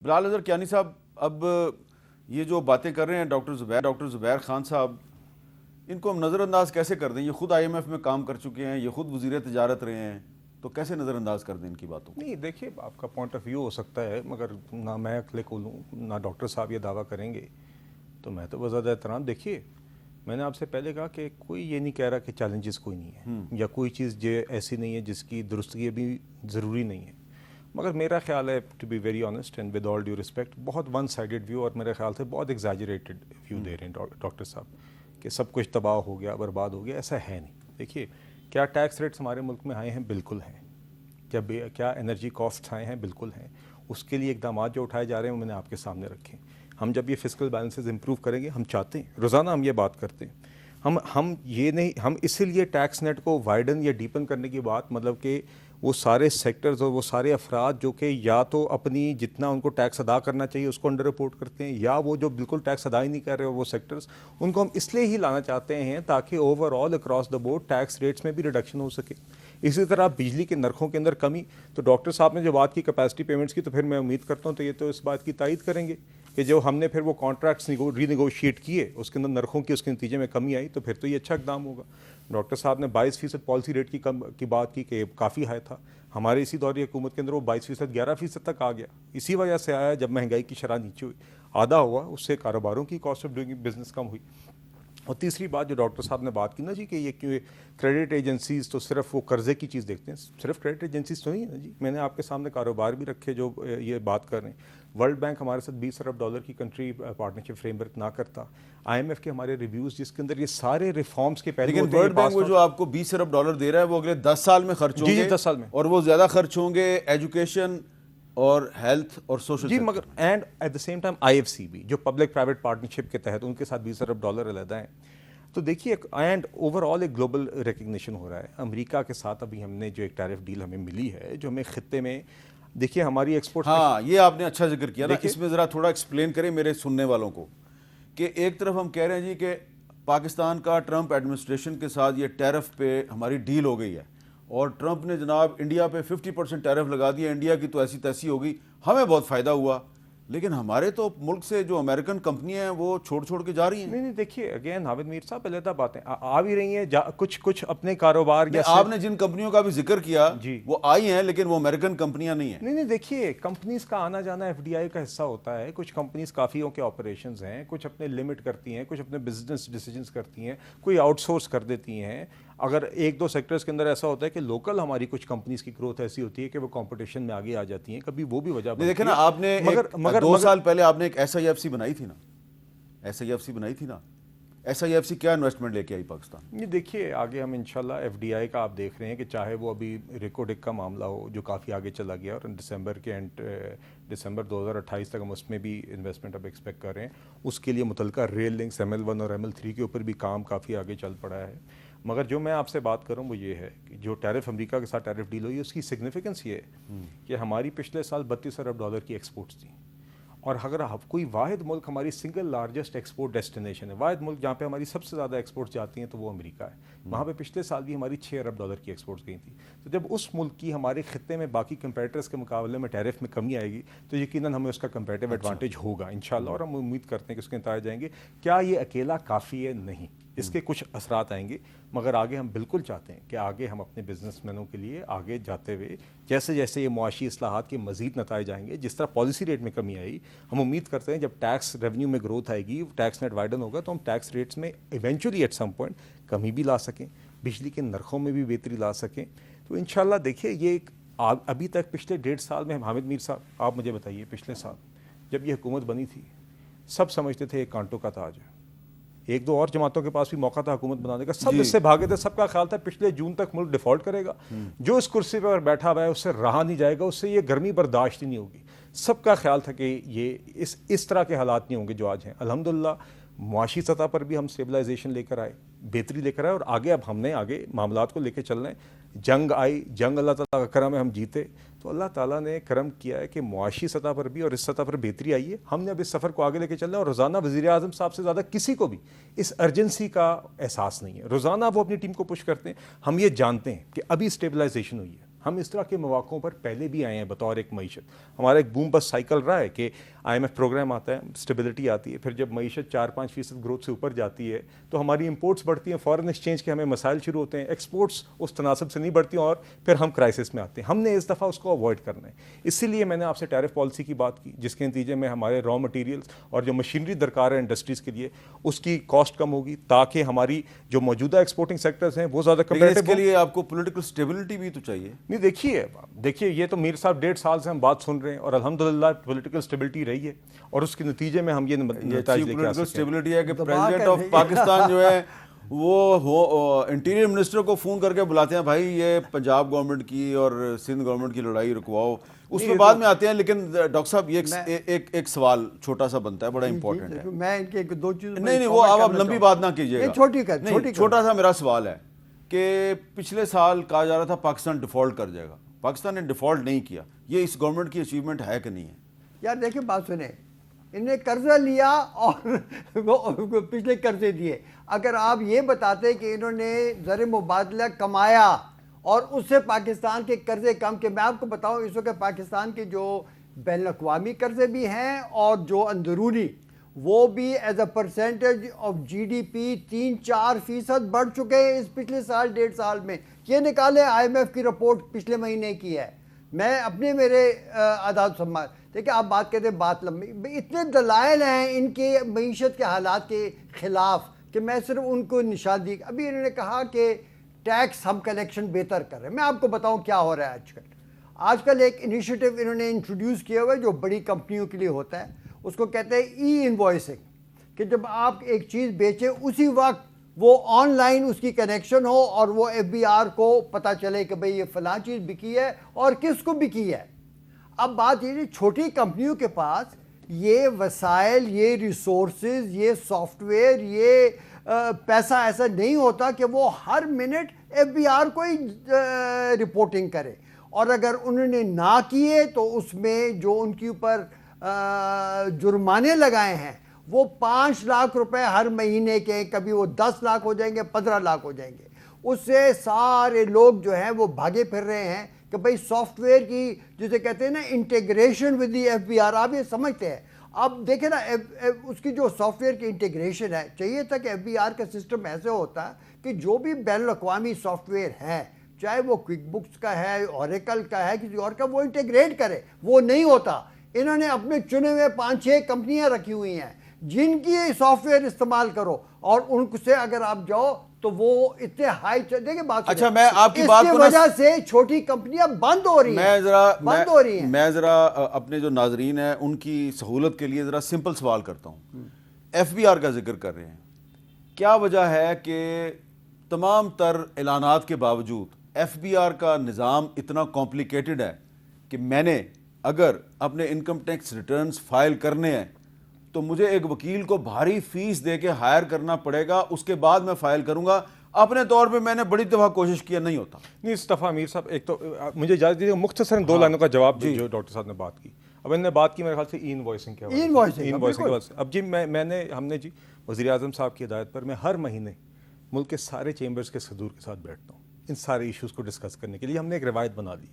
بلال اظہر کیانی صاحب، اب یہ جو باتیں کر رہے ہیں ڈاکٹر زبیر خان صاحب، ان کو ہم نظر انداز کیسے کر دیں؟ یہ خود آئی ایم ایف میں کام کر چکے ہیں، یہ خود وزیر تجارت رہے ہیں، تو کیسے نظر انداز کر دیں ان کی باتوں کو؟ نہیں دیکھیے، آپ کا پوائنٹ آف ویو ہو سکتا ہے، مگر نہ میں کلک ہوں نہ ڈاکٹر صاحب یہ دعویٰ کریں گے، تو میں تو بزیادہ احترام. دیکھیے، میں نے آپ سے پہلے کہا کہ کوئی یہ نہیں کہہ رہا کہ چیلنجز کوئی نہیں ہے یا کوئی چیز ایسی نہیں ہے جس کی درستگی ابھی ضروری نہیں ہے، مگر میرا خیال ہے to be very honest and with all due respect, بہت ون سائیڈڈ ویو اور میرے خیال سے بہت ایگزیجریٹڈ ویو دے رہے ہیں ڈاکٹر صاحب کہ سب کچھ تباہ ہو گیا، برباد ہو گیا. ایسا ہے نہیں. دیکھیے، کیا ٹیکس ریٹس ہمارے ملک میں آئے ہیں؟ بالکل ہیں. کیا انرجی کاسٹ آئے ہیں؟ بالکل ہیں. اس کے لیے اقدامات جو اٹھائے جا رہے ہیں وہ میں نے آپ کے سامنے رکھے. ہم جب یہ فسکل بیلنسز امپروو کریں گے، ہم چاہتے ہیں روزانہ ہم یہ بات کرتے ہیں، ہم یہ نہیں، ہم اسی لیے ٹیکس نیٹ کو وائڈن یا ڈیپن کرنے کی بات، مطلب کہ وہ سارے سیکٹرز اور وہ سارے افراد جو کہ یا تو اپنی جتنا ان کو ٹیکس ادا کرنا چاہیے اس کو انڈر رپورٹ کرتے ہیں، یا وہ جو بالکل ٹیکس ادا ہی نہیں کر رہے وہ سیکٹرز، ان کو ہم اس لیے ہی لانا چاہتے ہیں تاکہ overall across the board tax rates میں بھی ریڈکشن ہو سکے. اسی طرح بجلی کے نرخوں کے اندر کمی، تو ڈاکٹر صاحب نے جو بات کی کیپیسٹی پیمنٹس کی، تو پھر میں امید کرتا ہوں تو یہ تو اس بات کی تائید کریں گے کہ جو ہم نے پھر وہ کانٹریکٹس ری نیگوشیٹ کیے اس کے اندر نرخوں کی اس کے نتیجے میں کمی آئی، تو پھر تو یہ اچھا اقدام ہوگا. ڈاکٹر صاحب نے 22% پالیسی ریٹ کی بات کی کہ کافی ہائی تھا. ہمارے اسی دور حکومت کے اندر وہ 22% 11% تک آ گیا. اسی وجہ سے آیا جب مہنگائی کی شرح نیچے ہوئی، آدھا ہوا، اس سے کاروباروں کی کاسٹ آف ڈوئنگ بزنس کم ہوئی. اور تیسری بات جو ڈاکٹر صاحب نے بات کی نا جی کہ یہ کیوں کریڈٹ ایجنسیز تو صرف وہ قرضے کی چیز دیکھتے ہیں، صرف کریڈٹ ایجنسیز تو نہیں ہے نا جی. میں نے آپ کے سامنے کاروبار بھی رکھے جو یہ بات کر رہے ہیں. ورلڈ بینک ہمارے ساتھ $20 ارب کی کنٹری پارٹنرشپ فریم ورک نہ کرتا. آئی ایم ایف کے ہمارے ریویوز جس کے اندر یہ سارے ریفارمز کے پہلے لیکن ورلڈ بینک وہ جو آپ کو $20 ارب دے رہا ہے وہ اگلے 10 سال میں خرچ ہوں گے. جی 10 سال میں، اور وہ زیادہ خرچ ہوں گے ایجوکیشن اور ہیلتھ اور سوشل جی. مگر and at the same time I F C بھی جو پبلک پرائیویٹ پارٹنرشپ کے تحت ان کے ساتھ $20 ارب علیحدہ ہیں. تو دیکھیے، اینڈ اوور آل ایک گلوبل ریکگنیشن ہو رہا ہے. امریکہ کے ساتھ ابھی ہم نے جو ایک ٹیرف ڈیل ہمیں ملی ہے جو ہمیں خطے میں، دیکھیے ہماری ایکسپورٹ، ہاں یہ آپ نے اچھا ذکر کیا نا. اس میں ذرا تھوڑا ایکسپلین کریں میرے سننے والوں کو کہ ایک طرف ہم کہہ رہے ہیں جی کہ پاکستان کا ٹرمپ ایڈمنسٹریشن کے ساتھ یہ ٹیرف پہ ہماری ڈیل ہو گئی ہے، اور ٹرمپ نے جناب انڈیا پہ 50% ٹیرف لگا دیا. انڈیا کی تو ایسی تیسی ہوگی، ہمیں بہت فائدہ ہوا، لیکن ہمارے تو ملک سے جو امریکن کمپنیاں ہیں وہ چھوڑ کے جا رہی ہیں. نہیں دیکھیے اگین حامد میر صاحب علیحدہ باتیں آ بھی رہی ہیں، کچھ اپنے کاروبار یا آپ نے جن کمپنیوں کا بھی ذکر کیا جی وہ آئی ہیں لیکن وہ امریکن کمپنیاں نہیں ہیں. نہیں دیکھیے، کمپنیز کا آنا جانا ایف ڈی آئی کا حصہ ہوتا ہے. کچھ کمپنیز کافیوں کے آپریشنز ہیں، کچھ اپنے لمٹ کرتی ہیں، کچھ اپنے بزنس ڈیسیجنز کرتی ہیں، کوئی آؤٹ سورس کر دیتی ہیں. اگر ایک دو سیکٹرز کے اندر ایسا ہوتا ہے کہ لوکل ہماری کچھ کمپنیز کی گروتھ ایسی ہوتی ہے کہ وہ کمپٹیشن میں آگے آ جاتی ہیں، کبھی وہ بھی وجہ بنتی ہے. دیکھیں نا، آپ نے 2 سال پہلے آپ نے ایک ایس آئی ایف سی بنائی تھی نا، ایس آئی ایف سی کیا انویسٹمنٹ لے کے آئی پاکستان؟ یہ دیکھیے آگے ہم انشاءاللہ ایف ڈی آئی کا آپ دیکھ رہے ہیں کہ چاہے وہ ابھی ریکوڈک کا معاملہ ہو جو کافی آگے چلا گیا، اور دسمبر 2028 تک ہم اس میں بھی انویسٹمنٹ اب ایکسپیکٹ کر رہے ہیں. اس کے لیے متعلقہ ریل لنکس ML1 اور ML3 کے اوپر بھی کام کافی آگے چل پڑا ہے. مگر جو میں آپ سے بات کروں وہ یہ ہے کہ جو ٹیرف امریکہ کے ساتھ ٹیرف ڈیل ہوئی اس کی سگنیفیکنس یہ ہے کہ ہماری پچھلے سال $32 ارب کی ایکسپورٹس تھیں. اور اگر کوئی واحد ملک ہماری سنگل لارجسٹ ایکسپورٹ ڈیسٹینیشن ہے، واحد ملک جہاں پہ ہماری سب سے زیادہ ایکسپورٹس جاتی ہیں تو وہ امریکہ ہے. وہاں پہ پچھلے سال بھی ہماری $6 ارب کی ایکسپورٹس گئی تھی. تو جب اس ملک کی ہمارے خطے میں باقی کمپیٹرز کے مقابلے میں ٹیرف میں کمی آئے گی تو یقیناً ہمیں اس کا کمپیٹیو ایڈوانٹیج ہوگا انشاءاللہ، اور ہم امید کرتے ہیں کہ اس کے نتائج آئیں گے. کیا یہ اکیلا کافی ہے؟ نہیں، اس کے کچھ اثرات آئیں گے، مگر آگے ہم بالکل چاہتے ہیں کہ آگے ہم اپنے بزنس مینوں کے لیے آگے جاتے ہوئے جیسے جیسے یہ معاشی اصلاحات کے مزید نتائج آئیں گے، جس طرح پالیسی ریٹ میں کمی آئی، ہم امید کرتے ہیں جب ٹیکس ریونیو میں گروتھ آئے گی، ٹیکس نیٹ وائڈن ہوگا، تو ہم ٹیکس ریٹس میں ایونچولی ایٹ سم پوائنٹ کمی بھی لا سکیں، بجلی کے نرخوں میں بھی بہتری لا سکیں. تو انشاءاللہ دیکھیے یہ ایک ابھی تک پچھلے 1.5 سال میں حامد میر صاحب آپ مجھے بتائیے، پچھلے سال جب یہ حکومت بنی تھی سب سمجھتے تھے ایک کانٹوں کا تاج ہے. ایک دو اور جماعتوں کے پاس بھی موقع تھا حکومت بنانے کا، سب اس سے بھاگے تھے. سب کا خیال تھا پچھلے جون تک ملک ڈیفالٹ کرے گا، جو اس کرسی پر بیٹھا ہوا ہے اس سے رہا نہیں جائے گا، اس سے یہ گرمی برداشت ہی نہیں ہوگی. سب کا خیال تھا کہ یہ اس طرح کے حالات نہیں ہوں گے جو آج ہیں. الحمدللہ معاشی سطح پر بھی ہم اسٹیبلائزیشن لے کر آئے، بہتری لے کر آئے، اور آگے اب ہم نے آگے معاملات کو لے کے چل رہے ہیں. جنگ آئی، جنگ اللہ تعالیٰ کا کرم ہے ہم جیتے، تو اللہ تعالیٰ نے کرم کیا ہے کہ معاشی سطح پر بھی اور اس سطح پر بہتری آئی ہے. ہم نے اب اس سفر کو آگے لے کے چل رہے ہیں، اور روزانہ وزیر اعظم صاحب سے زیادہ کسی کو بھی اس ارجنسی کا احساس نہیں ہے. روزانہ وہ اپنی ٹیم کو پش کرتے ہیں. ہم یہ جانتے ہیں کہ ابھی اسٹیبلائزیشن ہوئی ہے، ہم اس طرح کے مواقعوں پر پہلے بھی آئے ہیں بطور ایک معیشت. ہمارا ایک بوم بس سائیکل رہا ہے کہ IMF پروگرام آتا ہے, اسٹیبلٹی آتی ہے, پھر جب معیشت 4-5% گروتھ سے اوپر جاتی ہے تو ہماری امپورٹس بڑھتی ہیں, فارن ایکسچینج کے ہمیں مسائل شروع ہوتے ہیں, ایکسپورٹس اس تناسب سے نہیں بڑھتی اور پھر ہم کرائسس میں آتے ہیں. ہم نے اس دفعہ اس کو اوائڈ کرنا ہے. اسی لیے میں نے آپ سے ٹیرف پالیسی کی بات کی, جس کے نتیجے میں ہمارے را مٹیریلز اور جو مشینری درکار ہے انڈسٹریز کے لیے اس کی کاسٹ کم ہوگی, تاکہ ہماری جو موجودہ ایکسپورٹنگ سیکٹرز ہیں وہ زیادہ کمپیٹیٹو. اس کے لیے آپ کو پولیٹیکل اسٹیبلٹی بھی تو چاہیے. نہیں, دیکھیے یہ تو میر صاحب 1.5 سال سے ہم بات سن رہے ہیں اور الحمدللہ پولیٹیکل اسٹیبلٹی رہی ہے, اور اس کے نتیجے میں ہم یہ نتائج لے کے آ سکتے ہیں. اسٹیبلٹی ہے کہ پریزیڈنٹ آف پاکستان جو ہے وہ انٹیریئر منسٹر کو فون کر کے بلاتے ہیں, بھائی یہ پنجاب گورنمنٹ کی اور سندھ گورنمنٹ کی لڑائی رکواؤ, اس میں بعد میں آتے ہیں. لیکن ڈاکٹر صاحب یہ ایک سوال چھوٹا سا بنتا ہے, بڑا امپورٹنٹ ہے. میں ان کے 2 چیزوں نہیں وہ آپ لمبی بات نہ کیجیے گا, چھوٹا سا میرا سوال ہے کہ پچھلے سال کہا جا رہا تھا پاکستان ڈیفالٹ کر جائے گا. پاکستان نے ڈیفالٹ نہیں کیا. یہ اس گورنمنٹ کی اچیومنٹ ہے کہ نہیں ہے؟ یار دیکھیں بات سنیں, انہوں نے قرضہ لیا اور وہ پچھلے قرضے دیے. اگر آپ یہ بتاتے کہ انہوں نے زر مبادلہ کمایا اور اس سے پاکستان کے قرضے کم, کہ میں آپ کو بتاؤں اس وقت پاکستان کے جو بین الاقوامی قرضے بھی ہیں اور جو اندرونی, وہ بھی as a percentage of GDP 3-4% بڑھ چکے ہیں اس پچھلے سال 1.5 سال میں. یہ نکالے IMF کی رپورٹ پچھلے مہینے کی ہے, میں اپنے میرے اعداد سنبھال. دیکھیں آپ بات کہتے ہیں بات لمبی, اتنے دلائل ہیں ان کے معیشت کے حالات کے خلاف کہ میں صرف ان کو نشان دی. ابھی انہوں نے کہا کہ ٹیکس ہم کلیکشن بہتر کر رہے ہیں. میں آپ کو بتاؤں کیا ہو رہا ہے آج کل ایک انیشیٹو انہوں نے انٹروڈیوس کیا ہوا ہے جو بڑی کمپنیوں کے لیے ہوتا ہے, اس کو کہتے ہیں ای انوائسنگ, کہ جب آپ ایک چیز بیچیں اسی وقت وہ آن لائن اس کی کنیکشن ہو اور وہ FBR کو پتہ چلے کہ بھئی یہ فلاں چیز بکی ہے اور کس کو بکی ہے. اب بات یہ چھوٹی کمپنیوں کے پاس یہ وسائل, یہ ریسورسز, یہ سافٹ ویئر, یہ پیسہ ایسا نہیں ہوتا کہ وہ ہر منٹ FBR کو ہی رپورٹنگ کرے, اور اگر انہوں نے نہ کیے تو اس میں جو ان کے اوپر جرمانے لگائے ہیں وہ 5 لاکھ روپے ہر مہینے کے, کبھی وہ 10 لاکھ ہو جائیں گے, 15 لاکھ ہو جائیں گے. اس سے سارے لوگ جو ہیں وہ بھاگے پھر رہے ہیں کہ بھئی سافٹ ویئر کی جسے کہتے ہیں نا انٹیگریشن ود دی FBR, آپ یہ سمجھتے ہیں. اب دیکھیں نا اس کی جو سافٹ ویئر کی انٹیگریشن ہے, چاہیے تھا کہ FBR کا سسٹم ایسے ہوتا کہ جو بھی بین الاقوامی سافٹ ویئر ہے, چاہے وہ کوئک بکس کا ہے, اوریکل کا ہے, کسی اور کا, وہ انٹیگریٹ کرے. وہ نہیں ہوتا. انہوں نے اپنے چنے ہوئے 5-6 کمپنیاں رکھی ہوئی ہیں جن کی سافٹ ویئر استعمال کرو, اور ان سے اگر آپ جاؤ تو وہ اتنے ہائی. دیکھیں بات, اچھا میں آپ کی بات کو وجہ سے چھوٹی کمپنیاں بند ہو رہی ہیں. میں ذرا اپنے جو ناظرین ہیں ان کی سہولت کے لیے ذرا سمپل سوال کرتا ہوں. FBR کا ذکر کر رہے ہیں, کیا وجہ ہے کہ تمام تر اعلانات کے باوجود FBR کا نظام اتنا کمپلیکیٹڈ ہے کہ میں نے اگر اپنے انکم ٹیکس ریٹرنز فائل کرنے ہیں تو مجھے ایک وکیل کو بھاری فیس دے کے ہائر کرنا پڑے گا, اس کے بعد میں فائل کروں گا. اپنے طور پہ میں نے بڑی دفعہ کوشش کیا, نہیں ہوتا. نہیں اس دفعہ امیر صاحب, ایک تو مجھے اجازت دیجیے مختصراً 2 لائنوں کا جواب جو ڈاکٹر صاحب نے بات کی. اب انہوں نے بات کی میرے خیال سے ای انوائسنگ کے حوالے سے. اب جی ہم نے جی وزیر اعظم صاحب کی ہدایت پر میں ہر مہینے ملک کے سارے چیمبرز کے صدور کے ساتھ بیٹھتا ہوں ان سارے ایشوز کو ڈسکس کرنے کے لیے. ہم نے ایک روایت بنا لی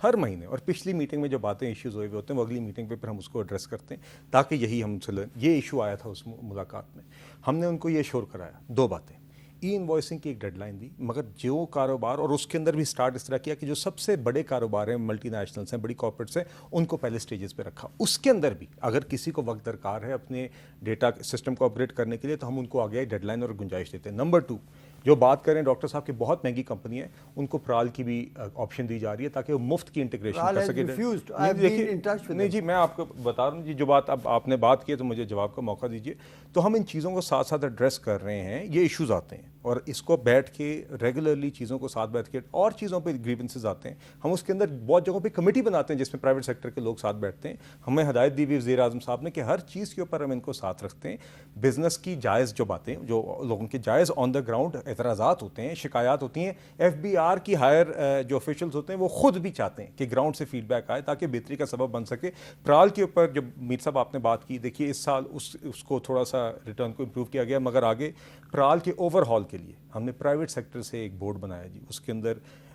ہر مہینے, اور پچھلی میٹنگ میں جو باتیں ایشوز ہوئے ہوتے ہیں وہ اگلی میٹنگ پہ پھر ہم اس کو ایڈریس کرتے ہیں, تاکہ یہی ہم سے یہ ایشو آیا تھا اس ملاقات میں. ہم نے ان کو یہ شور کرایا 2 باتیں. ای انوائسنگ کی ایک ڈیڈ لائن دی, مگر جو کاروبار, اور اس کے اندر بھی سٹارٹ اس طرح کیا کہ جو سب سے بڑے کاروبار ہیں, ملٹی نیشنلز ہیں, بڑی کارپوریٹس ہیں, ان کو پہلے سٹیجز پہ رکھا. اس کے اندر بھی اگر کسی کو وقت درکار ہے اپنے ڈیٹا سسٹم کو اپگریڈ کرنے کے لیے تو ہم ان کو آگے ڈیڈ لائن اور گنجائش دیتے ہیں. نمبر 2, جو بات کریں ڈاکٹر صاحب کی بہت مہنگی کمپنی ہے, ان کو پرال کی بھی آپشن دی جا رہی ہے تاکہ وہ مفت کی انٹیگریشن کر سکے. نہیں جی میں آپ کو بتا رہا ہوں جی, جو بات اب آپ نے بات کی ہے تو مجھے جواب کا موقع دیجیے. تو ہم ان چیزوں کو ساتھ ساتھ ایڈریس کر رہے ہیں, یہ ایشوز آتے ہیں اور اس کو بیٹھ کے ریگولرلی چیزوں کو ساتھ بیٹھ کے, اور چیزوں پہ گریونسز آتے ہیں, ہم اس کے اندر بہت جگہوں پہ کمیٹی بناتے ہیں جس میں پرائیویٹ سیکٹر کے لوگ ساتھ بیٹھتے ہیں. ہمیں ہدایت دی ہوئی وزیر اعظم صاحب نے کہ ہر چیز کے اوپر ہم ان کو ساتھ رکھتے ہیں. بزنس کی جائز جو باتیں, جو لوگوں کے جائز آن دا گراؤنڈ اعتراضات ہوتے ہیں, شکایات ہوتی ہیں, FBR کی ہائر جو آفیشلز ہوتے ہیں وہ خود بھی چاہتے ہیں کہ گراؤنڈ سے فیڈ بیک آئے تاکہ بہتری کا سبب بن سکے. پرال کے اوپر جب میر صاحب آپ نے بات کی, دیکھیے اس سال اس کو تھوڑا سا ریٹرن کو امپروو کیا گیا, مگر آگے پرال کے اوور ہال کے لیے ہم نے پرائیویٹ سیکٹر سے ایک بورڈ بنایا جی. اس کے اندر